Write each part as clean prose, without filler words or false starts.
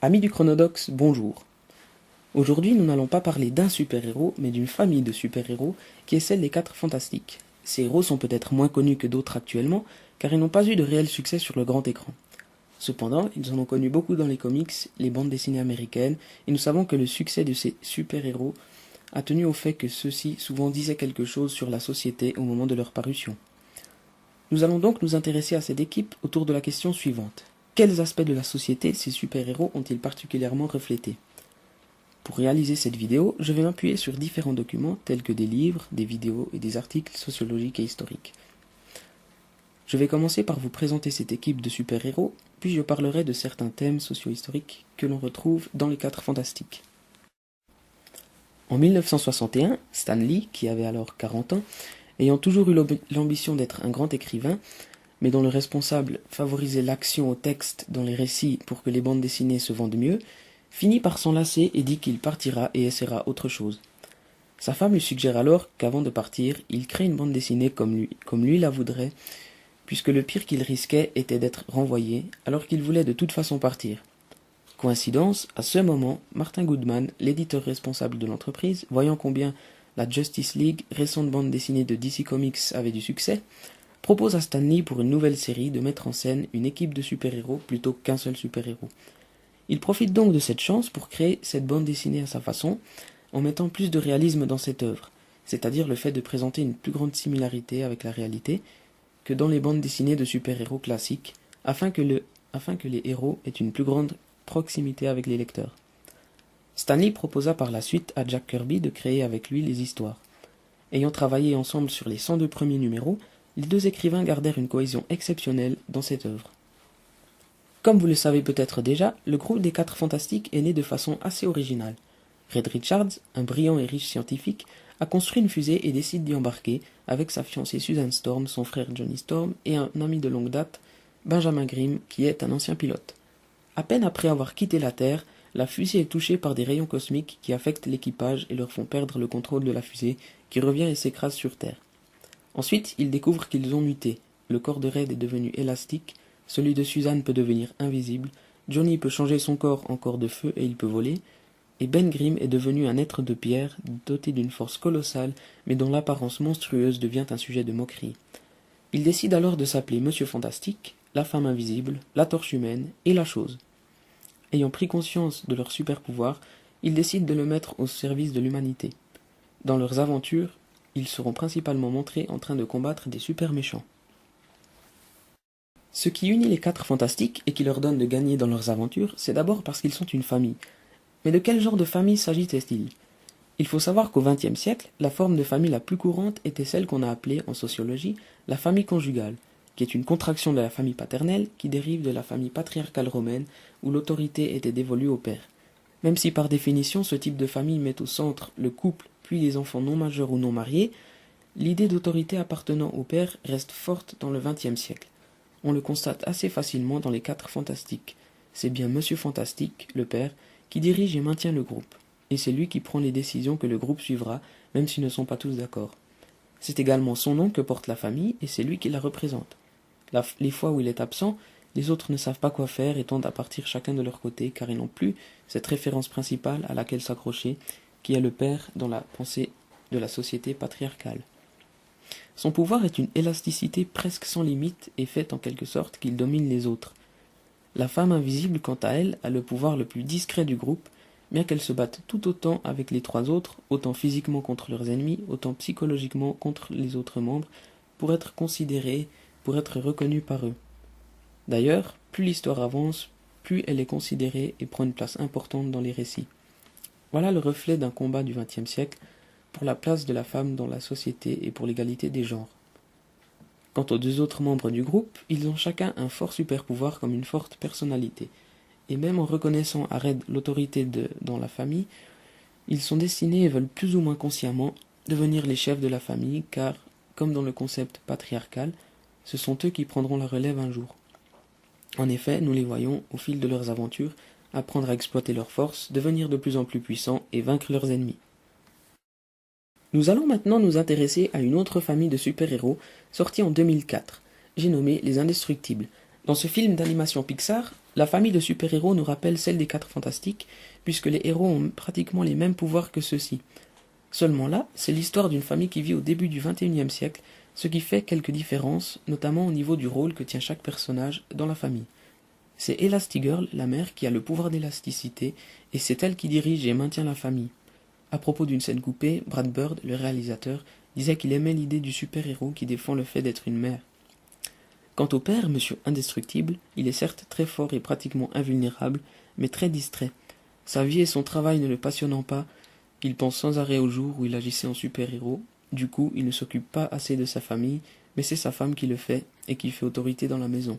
Amis du Chronodox, bonjour. Aujourd'hui, nous n'allons pas parler d'un super-héros, mais d'une famille de super-héros qui est celle des 4 Fantastiques. Ces héros sont peut-être moins connus que d'autres actuellement, car ils n'ont pas eu de réel succès sur le grand écran. Cependant, ils en ont connu beaucoup dans les comics, les bandes dessinées américaines, et nous savons que le succès de ces super-héros a tenu au fait que ceux-ci souvent disaient quelque chose sur la société au moment de leur parution. Nous allons donc nous intéresser à cette équipe autour de la question suivante. Quels aspects de la société ces super-héros ont-ils particulièrement reflétés? Pour réaliser cette vidéo, je vais m'appuyer sur différents documents tels que des livres, des vidéos et des articles sociologiques et historiques. Je vais commencer par vous présenter cette équipe de super-héros, puis je parlerai de certains thèmes socio-historiques que l'on retrouve dans les 4 Fantastiques. En 1961, Stan Lee, qui avait alors 40 ans, ayant toujours eu l'ambition d'être un grand écrivain, mais dont le responsable favorisait l'action au texte dans les récits pour que les bandes dessinées se vendent mieux, finit par s'en lasser et dit qu'il partira et essaiera autre chose. Sa femme lui suggère alors qu'avant de partir, il crée une bande dessinée comme lui la voudrait, puisque le pire qu'il risquait était d'être renvoyé, alors qu'il voulait de toute façon partir. Coïncidence, à ce moment, Martin Goodman, l'éditeur responsable de l'entreprise, voyant combien la Justice League, récente bande dessinée de DC Comics, avait du succès, propose à Stan Lee pour une nouvelle série de mettre en scène une équipe de super-héros plutôt qu'un seul super-héros. Il profite donc de cette chance pour créer cette bande dessinée à sa façon, en mettant plus de réalisme dans cette œuvre, c'est-à-dire le fait de présenter une plus grande similarité avec la réalité que dans les bandes dessinées de super-héros classiques, afin que les héros aient une plus grande proximité avec les lecteurs. Stan Lee proposa par la suite à Jack Kirby de créer avec lui les histoires. Ayant travaillé ensemble sur les 102 premiers numéros, les deux écrivains gardèrent une cohésion exceptionnelle dans cette œuvre. Comme vous le savez peut-être déjà, le groupe des 4 Fantastiques est né de façon assez originale. Reed Richards, un brillant et riche scientifique, a construit une fusée et décide d'y embarquer avec sa fiancée Susan Storm, son frère Johnny Storm et un ami de longue date, Benjamin Grimm, qui est un ancien pilote. À peine après avoir quitté la Terre, la fusée est touchée par des rayons cosmiques qui affectent l'équipage et leur font perdre le contrôle de la fusée, qui revient et s'écrase sur Terre. Ensuite, ils découvrent qu'ils ont muté. Le corps de Reed est devenu élastique, celui de Suzanne peut devenir invisible, Johnny peut changer son corps en corps de feu et il peut voler, et Ben Grimm est devenu un être de pierre, doté d'une force colossale, mais dont l'apparence monstrueuse devient un sujet de moquerie. Il décide alors de s'appeler Monsieur Fantastique, la femme invisible, la torche humaine et la chose. Ayant pris conscience de leur super pouvoir, ils décident de le mettre au service de l'humanité. Dans leurs aventures, ils seront principalement montrés en train de combattre des super méchants. Ce qui unit les 4 Fantastiques et qui leur donne de gagner dans leurs aventures, c'est d'abord parce qu'ils sont une famille. Mais de quel genre de famille s'agit-il? Il faut savoir qu'au XXe siècle, la forme de famille la plus courante était celle qu'on a appelée en sociologie la famille conjugale, qui est une contraction de la famille paternelle qui dérive de la famille patriarcale romaine où l'autorité était dévolue au père. Même si par définition ce type de famille met au centre le couple puis les enfants non majeurs ou non mariés, l'idée d'autorité appartenant au père reste forte dans le XXe siècle. On le constate assez facilement dans les 4 Fantastiques. C'est bien Monsieur Fantastique, le père, qui dirige et maintient le groupe. Et c'est lui qui prend les décisions que le groupe suivra, même s'ils ne sont pas tous d'accord. C'est également son nom que porte la famille, et c'est lui qui la représente. Les fois où il est absent, les autres ne savent pas quoi faire et tendent à partir chacun de leur côté, car ils n'ont plus cette référence principale à laquelle s'accrocher, qui est le père dans la pensée de la société patriarcale. Son pouvoir est une élasticité presque sans limite et fait en quelque sorte qu'il domine les autres. La femme invisible, quant à elle, a le pouvoir le plus discret du groupe, bien qu'elle se batte tout autant avec les 3 autres, autant physiquement contre leurs ennemis, autant psychologiquement contre les autres membres, pour être considérée, pour être reconnue par eux. D'ailleurs, plus l'histoire avance, plus elle est considérée et prend une place importante dans les récits. Voilà le reflet d'un combat du XXe siècle, pour la place de la femme dans la société et pour l'égalité des genres. Quant aux 2 autres membres du groupe, ils ont chacun un fort super-pouvoir comme une forte personnalité. Et même en reconnaissant à Reed l'autorité dans la famille, ils sont destinés et veulent plus ou moins consciemment devenir les chefs de la famille car, comme dans le concept patriarcal, ce sont eux qui prendront la relève un jour. En effet, nous les voyons, au fil de leurs aventures, apprendre à exploiter leurs forces, devenir de plus en plus puissants et vaincre leurs ennemis. Nous allons maintenant nous intéresser à une autre famille de super-héros sortie en 2004. J'ai nommé les Indestructibles. Dans ce film d'animation Pixar, La famille de super-héros nous rappelle celle des Quatre Fantastiques, puisque les héros ont pratiquement les mêmes pouvoirs que ceux-ci. Seulement là, c'est l'histoire d'une famille qui vit au début du XXIe siècle, ce qui fait quelques différences, notamment au niveau du rôle que tient chaque personnage dans la famille. C'est Elastigirl, la mère, qui a le pouvoir d'élasticité, et c'est elle qui dirige et maintient la famille. À propos d'une scène coupée, Brad Bird, le réalisateur, disait qu'il aimait l'idée du super-héros qui défend le fait d'être une mère. Quant au père, Monsieur Indestructible, il est certes très fort et pratiquement invulnérable, mais très distrait. Sa vie et son travail ne le passionnant pas, il pense sans arrêt au jour où il agissait en super-héros. Du coup, il ne s'occupe pas assez de sa famille, mais c'est sa femme qui le fait, et qui fait autorité dans la maison.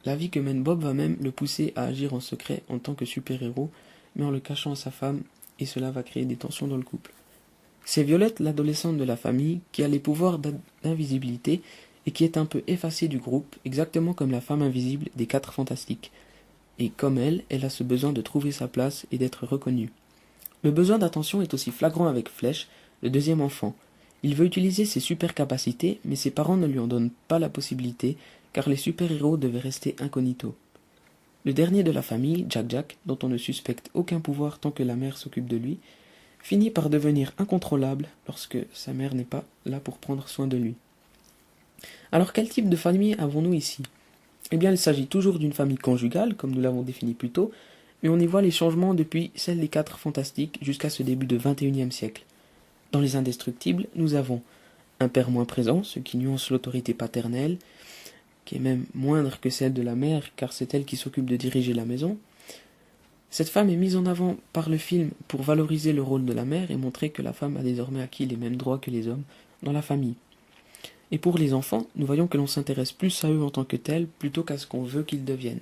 La vie que mène Bob va même le pousser à agir en secret en tant que super-héros, mais en le cachant à sa femme, et cela va créer des tensions dans le couple. C'est Violette, l'adolescente de la famille, qui a les pouvoirs d'invisibilité, et qui est un peu effacée du groupe, exactement comme la femme invisible des Quatre Fantastiques. Et comme elle a ce besoin de trouver sa place et d'être reconnue. Le besoin d'attention est aussi flagrant avec Flèche, le deuxième enfant. Il veut utiliser ses super capacités, mais ses parents ne lui en donnent pas la possibilité, car les super-héros devaient rester incognito. Le dernier de la famille, Jack, dont on ne suspecte aucun pouvoir tant que la mère s'occupe de lui, finit par devenir incontrôlable lorsque sa mère n'est pas là pour prendre soin de lui. Alors quel type de famille avons-nous ici? Eh bien, il s'agit toujours d'une famille conjugale, comme nous l'avons défini plus tôt, mais on y voit les changements depuis celle des Quatre Fantastiques jusqu'à ce début de XXIe siècle. Dans Les Indestructibles, nous avons un père moins présent, ce qui nuance l'autorité paternelle, qui est même moindre que celle de la mère, car c'est elle qui s'occupe de diriger la maison. Cette femme est mise en avant par le film pour valoriser le rôle de la mère et montrer que la femme a désormais acquis les mêmes droits que les hommes dans la famille. Et pour les enfants, nous voyons que l'on s'intéresse plus à eux en tant que tels plutôt qu'à ce qu'on veut qu'ils deviennent.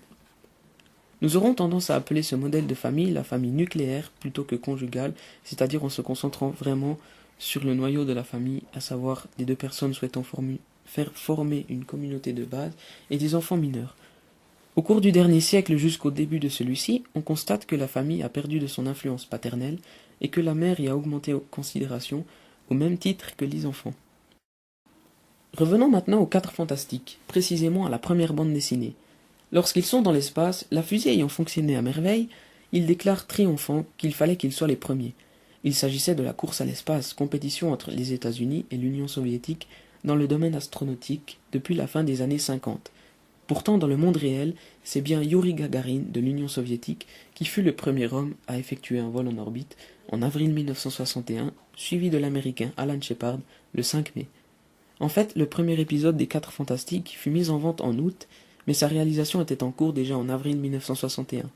Nous aurons tendance à appeler ce modèle de famille la famille nucléaire plutôt que conjugale, c'est-à-dire en se concentrant vraiment sur le noyau de la famille, à savoir des deux personnes souhaitant faire former une communauté de base et des enfants mineurs. Au cours du dernier siècle jusqu'au début de celui-ci, on constate que la famille a perdu de son influence paternelle et que la mère y a augmenté en considération au même titre que les enfants. Revenons maintenant aux Quatre Fantastiques, précisément à la première bande dessinée. Lorsqu'ils sont dans l'espace, la fusée ayant fonctionné à merveille, ils déclarent triomphants qu'il fallait qu'ils soient les premiers. Il s'agissait de la course à l'espace, compétition entre les États-Unis et l'Union soviétique dans le domaine astronautique depuis la fin des années 50. Pourtant, dans le monde réel, c'est bien Youri Gagarin de l'Union soviétique qui fut le premier homme à effectuer un vol en orbite en avril 1961, suivi de l'Américain Alan Shepard le 5 mai. En fait, le premier épisode des Quatre Fantastiques fut mis en vente en août, mais sa réalisation était en cours déjà en avril 1961.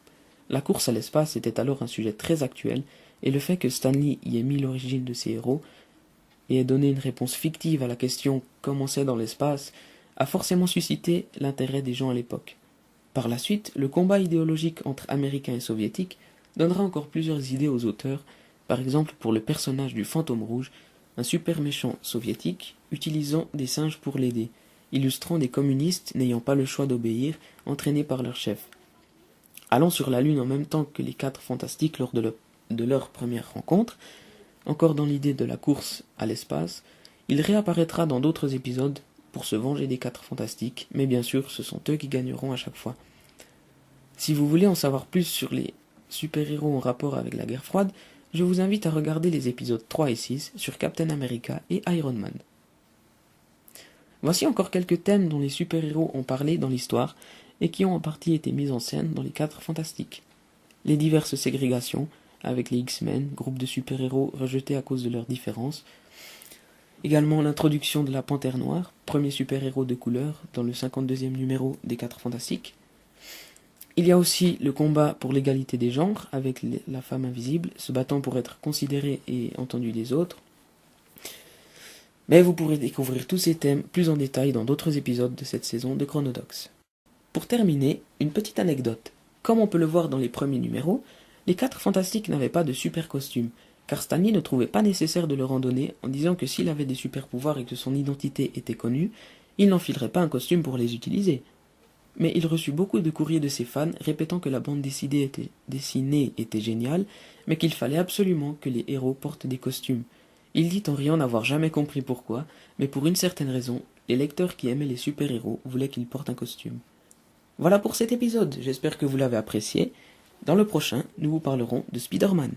La course à l'espace était alors un sujet très actuel, et le fait que Stanley y ait mis l'origine de ses héros et ait donné une réponse fictive à la question « Comment c'est dans l'espace ?» a forcément suscité l'intérêt des gens à l'époque. Par la suite, le combat idéologique entre Américains et Soviétiques donnera encore plusieurs idées aux auteurs, par exemple pour le personnage du Fantôme Rouge, un super méchant soviétique utilisant des singes pour l'aider, illustrant des communistes n'ayant pas le choix d'obéir, entraînés par leur chef. Allant sur la Lune en même temps que les Quatre Fantastiques lors de leur première rencontre, encore dans l'idée de la course à l'espace, il réapparaîtra dans d'autres épisodes pour se venger des Quatre Fantastiques, mais bien sûr ce sont eux qui gagneront à chaque fois. Si vous voulez en savoir plus sur les super-héros en rapport avec la guerre froide, je vous invite à regarder les épisodes 3 et 6 sur Captain America et Iron Man. Voici encore quelques thèmes dont les super-héros ont parlé dans l'histoire et qui ont en partie été mis en scène dans les Quatre Fantastiques. Les diverses ségrégations, avec les X-Men, groupe de super-héros rejetés à cause de leurs différences. Également l'introduction de la Panthère Noire, premier super-héros de couleur dans le 52e numéro des Quatre Fantastiques. Il y a aussi le combat pour l'égalité des genres, avec la femme invisible, se battant pour être considérée et entendue des autres. Mais vous pourrez découvrir tous ces thèmes plus en détail dans d'autres épisodes de cette saison de Chronodox. Pour terminer, une petite anecdote. Comme on peut le voir dans les premiers numéros, les Quatre Fantastiques n'avaient pas de super costumes, car Stanley ne trouvait pas nécessaire de leur en donner en disant que s'il avait des super pouvoirs et que son identité était connue, il n'enfilerait pas un costume pour les utiliser. Mais il reçut beaucoup de courriers de ses fans répétant que la bande dessinée était géniale, mais qu'il fallait absolument que les héros portent des costumes. Il dit en riant n'avoir jamais compris pourquoi, mais pour une certaine raison, les lecteurs qui aimaient les super-héros voulaient qu'ils portent un costume. Voilà pour cet épisode, j'espère que vous l'avez apprécié. Dans le prochain, nous vous parlerons de Spider-Man.